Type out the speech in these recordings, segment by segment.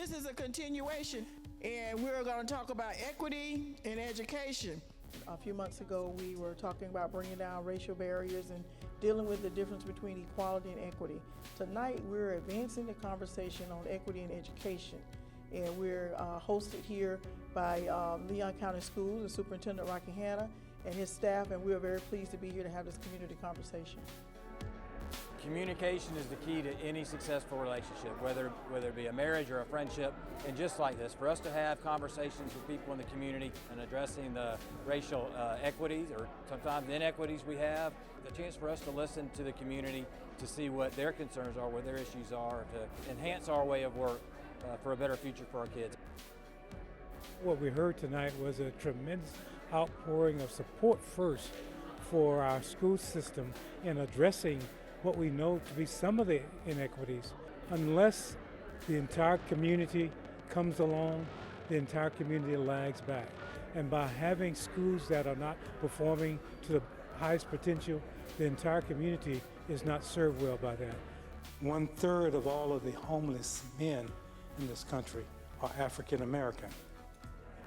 this is a continuation, and we're going to talk about equity in education. A few months ago, we were talking about bringing down racial barriers and dealing with the difference between equality and equity. Tonight, we're advancing the conversation on equity in education, and we're hosted here by Leon County Schools, the Superintendent Rocky Hanna and his staff, and we're very pleased to be here to have this community conversation. Communication is the key to any successful relationship, whether it be a marriage or a friendship. And just like this, for us to have conversations with people in the community and addressing the racial equities or sometimes inequities we have, the chance for us to listen to the community to see what their concerns are, what their issues are, to enhance our way of work for a better future for our kids. What we heard tonight was a tremendous outpouring of support first for our school system in addressing what we know to be some of the inequities. Unless the entire community comes along, the entire community lags back. And by having schools that are not performing to the highest potential, the entire community is not served well by that. 1/3 of all of the homeless men in this country are African American.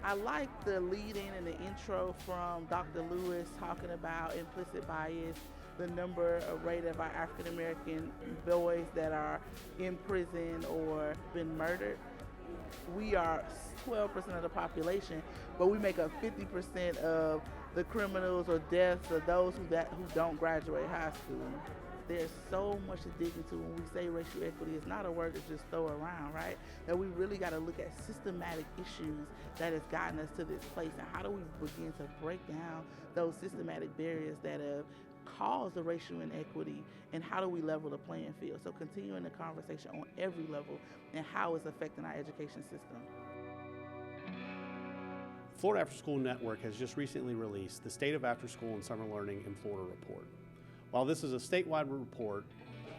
I like the lead-in and the intro from Dr. Lewis talking about implicit bias, the number of rate of our African American boys that are in prison or been murdered. We are 12% of the population, but we make up 50% of the criminals or deaths of those who don't graduate high school. There's so much to dig into when we say racial equity. It's not a word to just throw around, right? That we really got to look at systematic issues that has gotten us to this place, and how do we begin to break down those systematic barriers that have caused the racial inequity, and how do we level the playing field? So continuing the conversation on every level and how it's affecting our education system. Florida Afterschool Network has just recently released the State of Afterschool and Summer Learning in Florida report. While this is a statewide report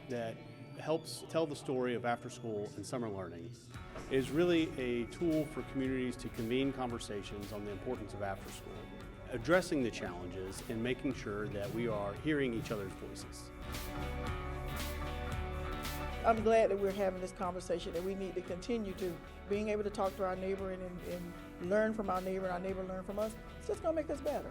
that helps tell the story of after-school and summer learning, it is really a tool for communities to convene conversations on the importance of after-school, addressing the challenges and making sure that we are hearing each other's voices. I'm glad that we're having this conversation, and we need to continue to being able to talk to our neighbor and learn from our neighbor, and our neighbor learn from us. It's just going to make us better.